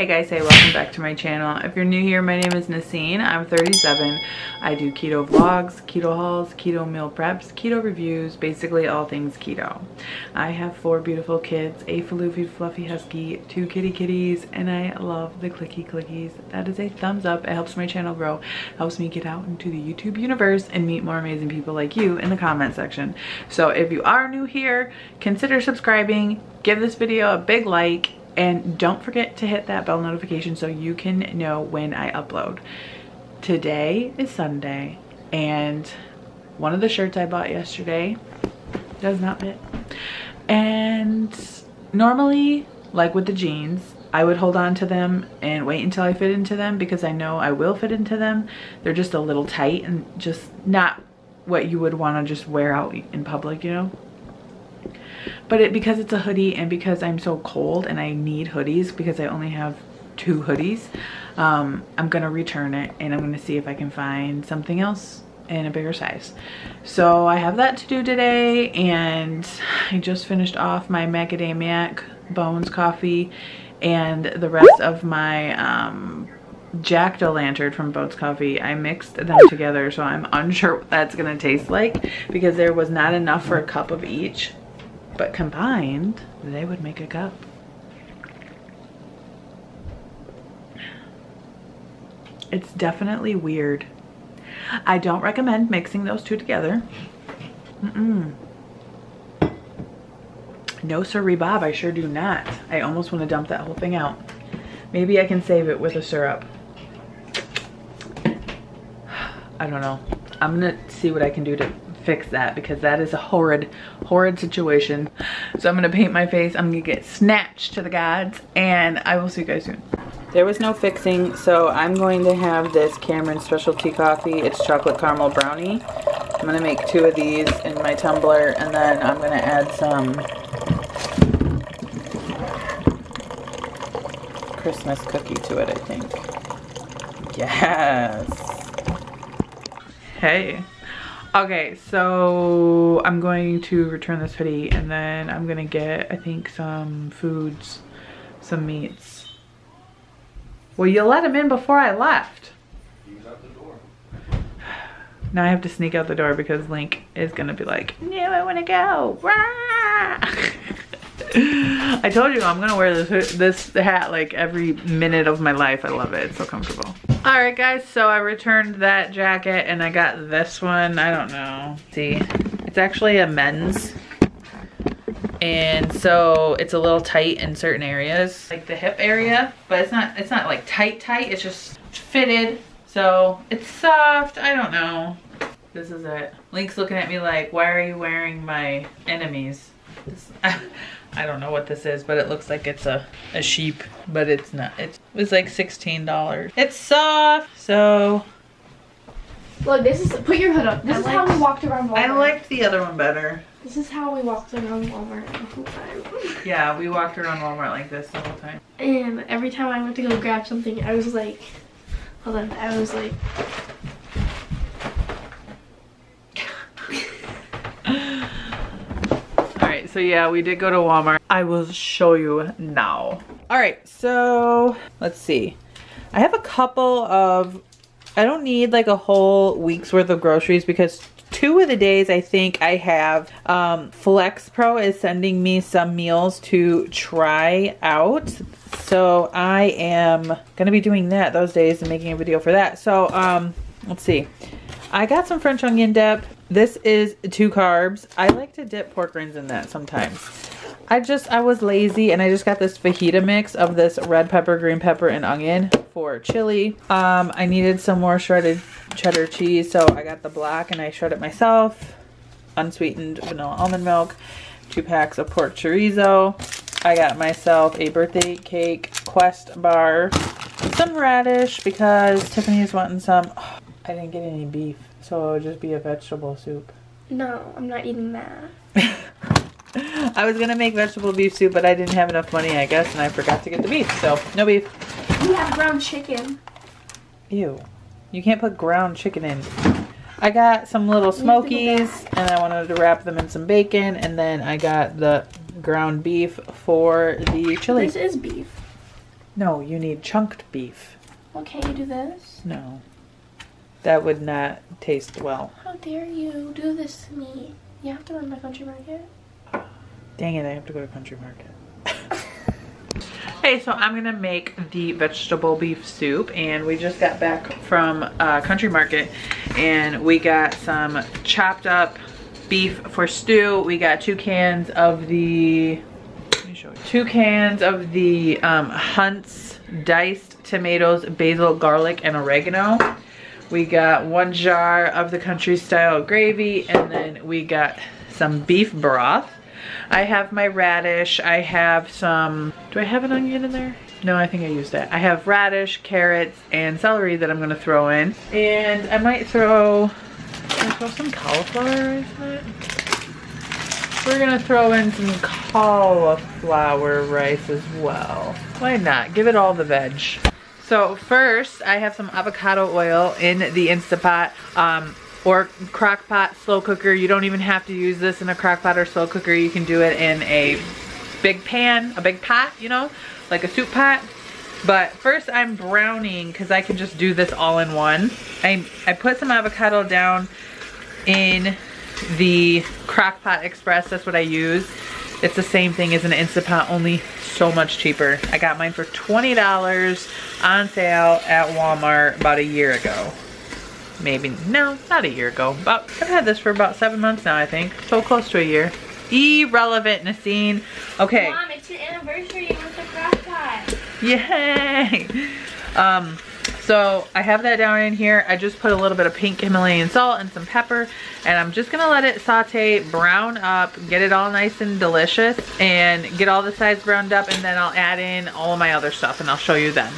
Hey guys, hey, welcome back to my channel. If you're new here, my name is Nacine. I'm 37. I do keto vlogs, keto hauls, keto meal preps, keto reviews, basically all things keto. I have 4 beautiful kids, a floofy fluffy husky, 2 kitty kitties, and I love the clicky clickies. That is a thumbs up. It helps my channel grow, helps me get out into the YouTube universe and meet more amazing people like you in the comment section. So if you are new here, consider subscribing, give this video a big like, and don't forget to hit that bell notification so you can know when I upload. Today is Sunday, and one of the shirts I bought yesterday does not fit. And normally, like with the jeans, I would hold on to them and wait until I fit into them because I know I will fit into them. They're just a little tight and just not what you would want to just wear out in public, you know? But because it's a hoodie and because I'm so cold and I need hoodies because I only have 2 hoodies, I'm gonna return it and I'm gonna see if I can find something else in a bigger size. So I have that to do today, and I just finished off my macadamia bones coffee and the rest of my jack-o'-lantern from Boats Coffee. I mixed them together, so I'm unsure what that's gonna taste like because there was not enough for a cup of each. But combined, they would make a cup. It's definitely weird. I don't recommend mixing those 2 together. No siree Bob, I sure do not. I almost want to dump that whole thing out. Maybe I can save it with a syrup. I don't know. I'm gonna see what I can do to fix that because that is a horrid situation. So I'm gonna paint my face, I'm gonna get snatched to the gods, and I will see you guys soon. There was no fixing, so I'm going to have this Cameron specialty coffee. It's chocolate caramel brownie. I'm gonna make 2 of these in my tumbler, and then I'm gonna add some Christmas cookie to it, I think. Yes. Hey. Okay, so I'm going to return this hoodie, and then I'm gonna get, I think, some foods, some meats. Well, you let him in before I left. He was out the door. Now I have to sneak out the door because Link is gonna be like, no, I wanna go. I told you I'm gonna wear this hat like every minute of my life. I love it, it's so comfortable. All right guys, so I returned that jacket and I got this one. I don't know. See, it's actually a men's, and so it's a little tight in certain areas, like the hip area, but it's not like tight, it's just fitted, so it's soft. I don't know. This is it. Link's looking at me like, why are you wearing my enemies? I don't know what this is, but it looks like it's a sheep, but it's not. It was like $16. It's soft, so. Look, this is, put your hood up. This is how we walked around Walmart. I liked the other one better. This is how we walked around Walmart the whole time. Yeah, we walked around Walmart like this the whole time. And every time I went to go grab something, I was like, hold on, I was like. So yeah, we did go to Walmart. I will show you now. All right, so let's see. I have a couple of, I don't need like a whole week's worth of groceries because 2 of the days I think I have, Flex Pro is sending me some meals to try out. So I am gonna be doing that those days and making a video for that. So let's see. I got some French onion dip. This is 2 carbs. I like to dip pork rinds in that sometimes. I was lazy and I just got this fajita mix of this red pepper, green pepper, and onion for chili. I needed some more shredded cheddar cheese, so I got the black and I shredded it myself. Unsweetened vanilla almond milk. 2 packs of pork chorizo. I got myself a birthday cake Quest bar. Some radish because Tiffany's wanting some. Oh, I didn't get any beef, so it would just be a vegetable soup. No, I'm not eating that. I was gonna make vegetable beef soup, but I didn't have enough money, I guess, and I forgot to get the beef, so no beef. We have ground chicken. Ew. You can't put ground chicken in. I got some little smokies, and I wanted to wrap them in some bacon, and then I got the ground beef for the chili. This is beef. No, you need chunked beef. Well, can't you do this? No. That would not taste well. How dare you do this to me? You have to run my country market. Dang it, I have to go to Country Market. Hey, so I'm gonna make the vegetable beef soup, and we just got back from Country Market, and we got some chopped up beef for stew. We got 2 cans of the, let me show you. 2 cans of the Hunt's diced tomatoes, basil, garlic, and oregano. We got 1 jar of the country style gravy, and then we got some beef broth. I have my radish. I have some, do I have an onion in there? No, I think I used that. I have radish, carrots, and celery that I'm gonna throw in. And I might throw, can I throw some cauliflower rice in it? We're gonna throw in some cauliflower rice as well. Why not? Give it all the veg. So first, I have some avocado oil in the Instapot. Or crock pot, slow cooker. You don't even have to use this in a crock pot or slow cooker. You can do it in a big pan, a big pot, you know, like a soup pot. But first I'm browning because I can just do this all in one. I put some avocado down in the crock pot express. That's what I use. It's the same thing as an Instapot, only so much cheaper. I got mine for $20 on sale at Walmart about a year ago. Maybe, no, not a year ago. But I've had this for about 7 months now, I think. So close to a year. Irrelevant, Nacine. Okay. Mom, it's your anniversary with the crock pot. Yay! So I have that down in here. I just put a little bit of pink Himalayan salt and some pepper, and I'm just gonna let it saute, brown up, get it all nice and delicious, and get all the sides browned up, and then I'll add in all of my other stuff, and I'll show you then.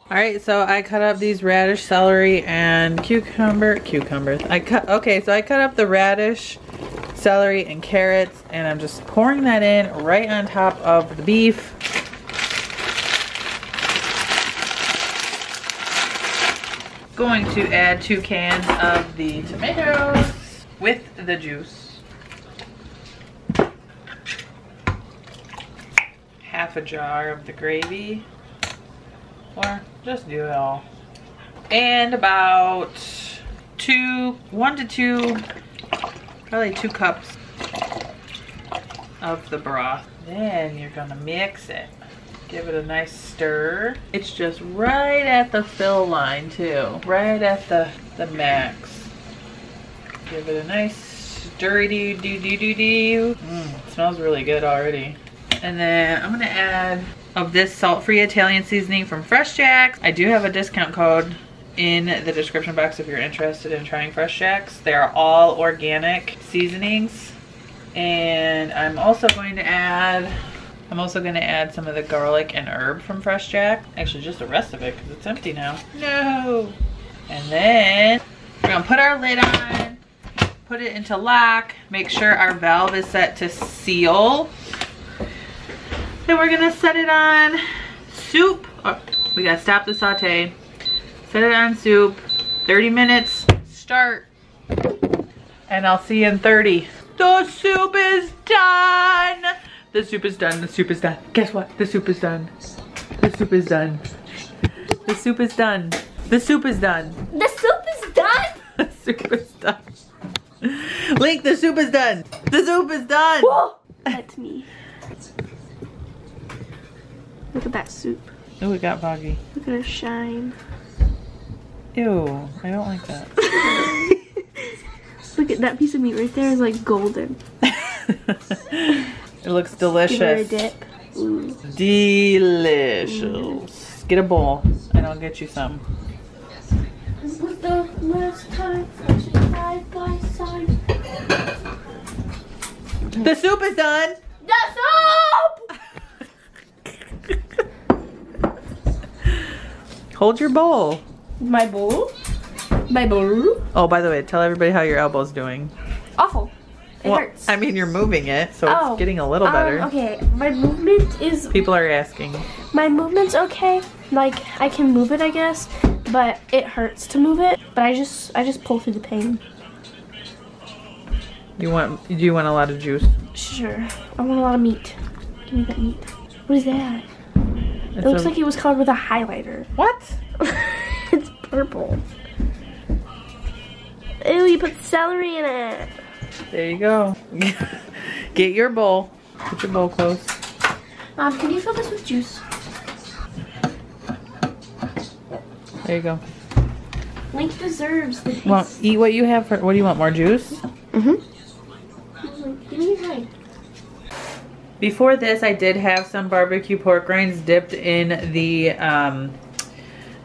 Alright, so I cut up these radish, celery, and cucumbers. I cut up the radish, celery, and carrots, and I'm just pouring that in right on top of the beef. Going to add 2 cans of the tomatoes with the juice. Half a jar of the gravy. Or just do it all. And about 1 to 2, probably 2 cups of the broth. Then you're gonna mix it. Give it a nice stir. It's just right at the fill line too. Right at the max. Give it a nice stirry-doo-doo-doo-doo. It smells really good already. And then I'm gonna add of this salt-free Italian seasoning from Fresh Jax. I do have a discount code in the description box if you're interested in trying Fresh Jax. They are all organic seasonings. And I'm also going to add some of the garlic and herb from Fresh Jax. Actually, just the rest of it because it's empty now. No! And then we're gonna put our lid on, put it into lock, make sure our valve is set to seal. Then we're gonna set it on soup. Oh, we gotta stop the saute. Set it on soup. 30 minutes. Start. And I'll see you in 30. The soup is done. The soup is done. The soup is done. Guess what? The soup is done. The soup is done. The soup is done. The soup is done. The soup is done? The soup is done. Link, the soup is done. The soup is done. Whoa. That's me. Look at that soup. Oh, it got boggy. Look at it shine. Ew, I don't like that. Look at that piece of meat right there is like golden. It looks delicious. Give her a dip. Ooh. Delicious. Get a bowl and I'll get you some. This was the last time side by side. The soup is done. The soup! Hold your bowl. My bowl? My bowl? Oh, by the way, tell everybody how your elbow's doing. Awful. It hurts. I mean, you're moving it, so it's getting a little better. Okay, my movement is... People are asking. My movement's okay. Like, I can move it, I guess, but it hurts to move it. But I just pull through the pain. Do you want a lot of juice? Sure. I want a lot of meat. Give me that meat. What is that? It looks like it was colored with a highlighter. What? It's purple. Ew, you put celery in it. There you go. Get your bowl. Put your bowl close. Can you fill this with juice? There you go. Link deserves the taste. Well, eat what you have. What do you want? More juice? Mm-hmm. Give me your hand. Before this, I did have some barbecue pork rinds dipped in the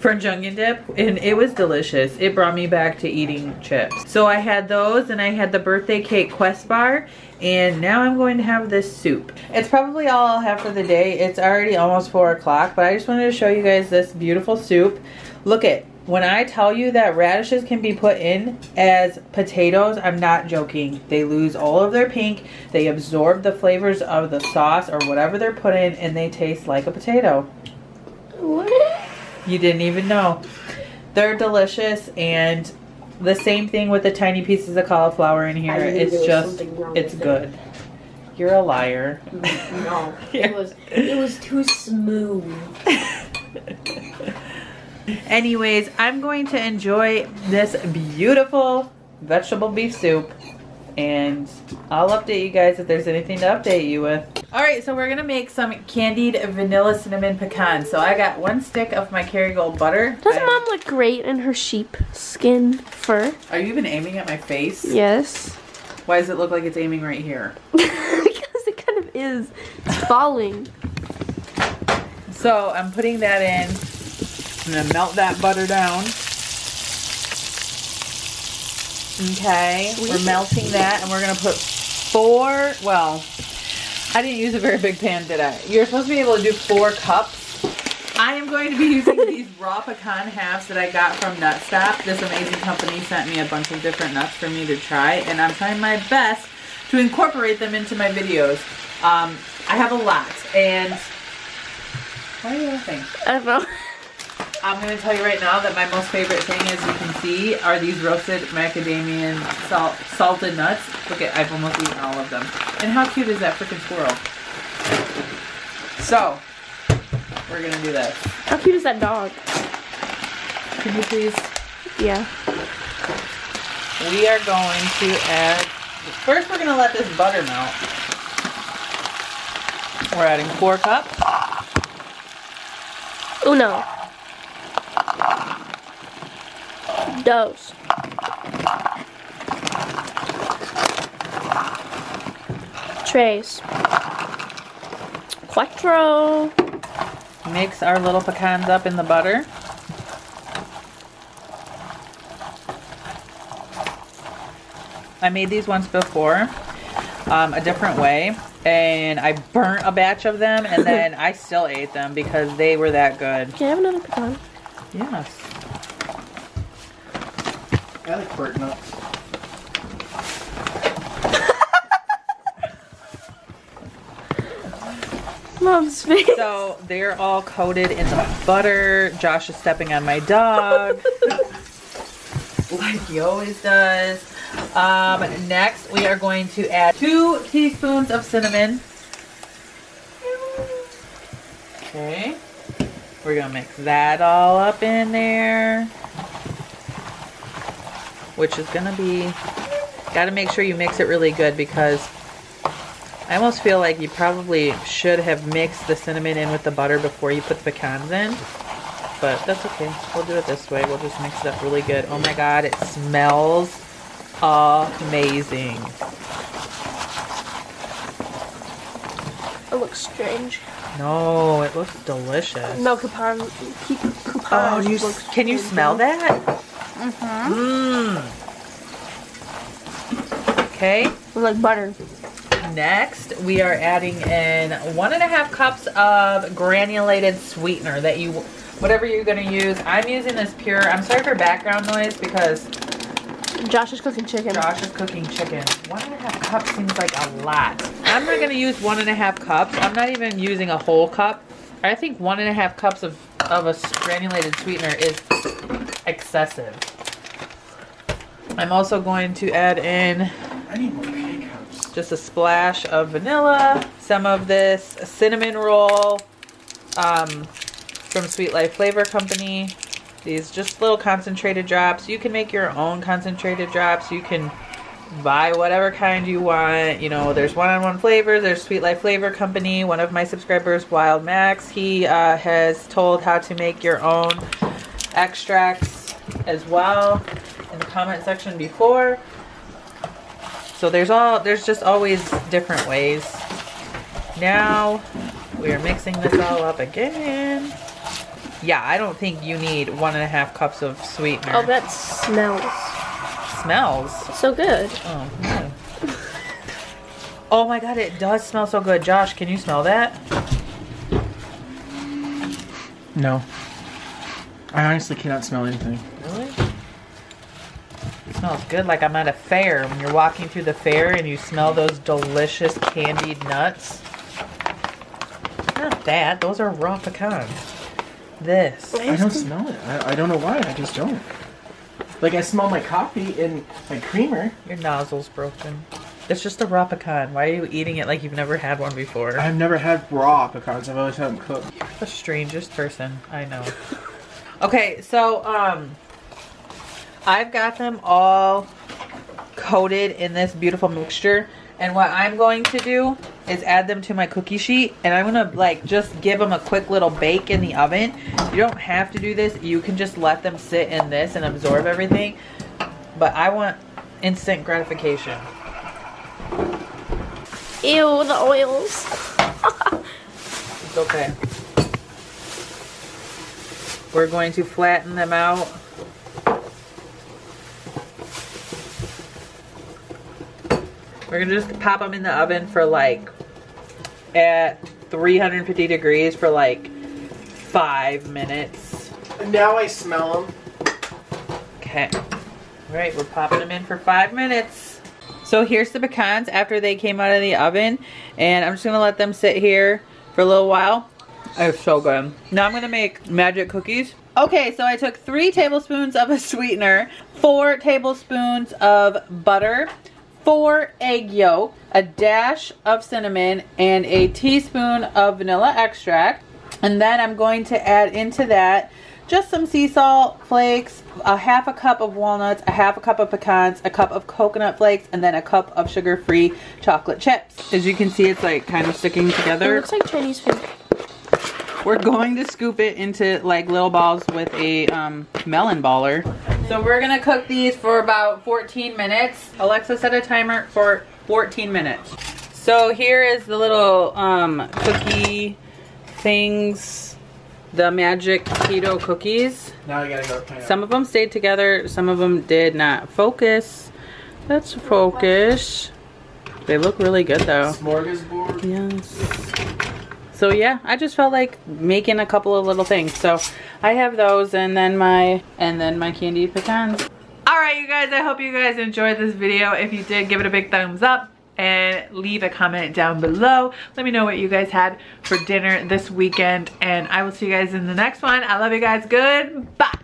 French onion dip, and it was delicious. It brought me back to eating chips. So I had those, and I had the birthday cake Quest bar, and now I'm going to have this soup. It's probably all I'll have for the day. It's already almost 4 o'clock, but I just wanted to show you guys this beautiful soup. Look at, when I tell you that radishes can be put in as potatoes, I'm not joking. They lose all of their pink, they absorb the flavors of the sauce or whatever they're put in, and they taste like a potato. What? You didn't even know. They're delicious, and the same thing with the tiny pieces of cauliflower in here. It's just, it's good. You're a liar. No, it was too smooth. Anyways, I'm going to enjoy this beautiful vegetable beef soup, and I'll update you guys if there's anything to update you with. Alright, so we're going to make some candied vanilla cinnamon pecans. So I got 1 stick of my Kerrygold butter. Doesn't Mom look great in her sheep skin fur? Are you even aiming at my face? Yes. Why does it look like it's aiming right here? Because it kind of is. It's falling. So I'm putting that in. I'm going to melt that butter down. Okay, we're melting that, and we're going to put 4, well, I didn't use a very big pan, did I? You're supposed to be able to do 4 cups. I am going to be using these raw pecan halves that I got from Nutstop. This amazing company sent me a bunch of different nuts for me to try, and I'm trying my best to incorporate them into my videos. I have a lot, and why are you laughing? I don't know. I'm going to tell you right now that my most favorite thing, as you can see, are these roasted macadamia salted nuts. Look at, I've almost eaten all of them. And how cute is that freaking squirrel? So, we're going to do this. How cute is that dog? Can you please? Yeah. We are going to add, first we're going to let this butter melt. We're adding 4 cups. Uno. Dos. Tres. Cuatro. Mix our little pecans up in the butter. I made these once before, a different way, and I burnt a batch of them, and then I still ate them because they were that good. Can I have another pecan? Yes. I like burnt nuts. Mom's face. So they're all coated in the butter. Josh is stepping on my dog. Like he always does. Next, we are going to add 2 teaspoons of cinnamon. Okay. We're going to mix that all up in there. Which is going to be, got to make sure you mix it really good, because I almost feel like you probably should have mixed the cinnamon in with the butter before you put the pecans in. But that's okay. We'll do it this way. We'll just mix it up really good. Oh my God, it smells amazing. It looks strange. No, it looks delicious. No, coupon. Oh, can you smell that? Mm-hmm. Okay. Like butter. Next, we are adding in 1.5 cups of granulated sweetener that you, whatever you're going to use. I'm using this pure. I'm sorry for background noise because Josh is cooking chicken. Josh is cooking chicken. 1.5 cups seems like a lot. I'm not going to use 1.5 cups. I'm not even using a whole cup. I think 1.5 cups of a granulated sweetener is excessive. I'm also going to add in, I need more pecans. just a splash of vanilla, some of this cinnamon roll from Sweet Life Flavor Company. These just little concentrated drops. You can make your own concentrated drops. You can buy whatever kind you want. You know, there's one-on-one flavors. There's Sweet Life Flavor Company. One of my subscribers, Wild Max, he has told how to make your own extracts as well in the comment section before. So there's just always different ways. Now we are mixing this all up again. Yeah, I don't think you need 1.5 cups of sweetener. Oh, that smells. Smells? So good. Oh, no. Oh my god, it does smell so good. Josh, can you smell that? No. I honestly cannot smell anything. Really? It smells good, like I'm at a fair. When you're walking through the fair and you smell those delicious candied nuts. Not that, those are raw pecans. This. I don't smell it. I don't know why, I just don't. Like, I smell my coffee and my creamer. Your nozzle's broken. It's just a raw pecan. Why are you eating it like you've never had one before? I've never had raw pecans. I've always had them cooked. You're the strangest person I know. Okay, so, I've got them all coated in this beautiful mixture. And what I'm going to do is add them to my cookie sheet. And I'm going to, like, just give them a quick little bake in the oven. You don't have to do this. You can just let them sit in this and absorb everything. But I want instant gratification. Ew, the oils. It's okay. We're going to flatten them out. We're gonna just pop them in the oven for like at 350 degrees for like 5 minutes. Now I smell them. Okay. All right, we're popping them in for 5 minutes. So here's the pecans after they came out of the oven, and I'm just gonna let them sit here for a little while. It's so good. Now I'm gonna make magic cookies. Okay, so I took 3 tablespoons of a sweetener, 4 tablespoons of butter, 4 egg yolk, a dash of cinnamon, and a teaspoon of vanilla extract. And then I'm going to add into that just some sea salt flakes, a 1/2 cup of walnuts, a 1/2 cup of pecans, a cup of coconut flakes, and then a cup of sugar-free chocolate chips. As you can see, it's like kind of sticking together. It looks like Chinese food. We're going to scoop it into like little balls with a melon baller. So we're gonna cook these for about 14 minutes. Alexa, set a timer for 14 minutes. So here is the little cookie things, the magic keto cookies. Now I gotta go clean up. Some of them stayed together, some of them did not. Focus. Let's focus. They look really good though. Smorgasbord. Yes. So yeah, I just felt like making a couple of little things. So I have those, and then my candied pecans. Alright you guys, I hope you guys enjoyed this video. If you did, give it a big thumbs up and leave a comment down below. Let me know what you guys had for dinner this weekend, and I will see you guys in the next one. I love you guys. Goodbye.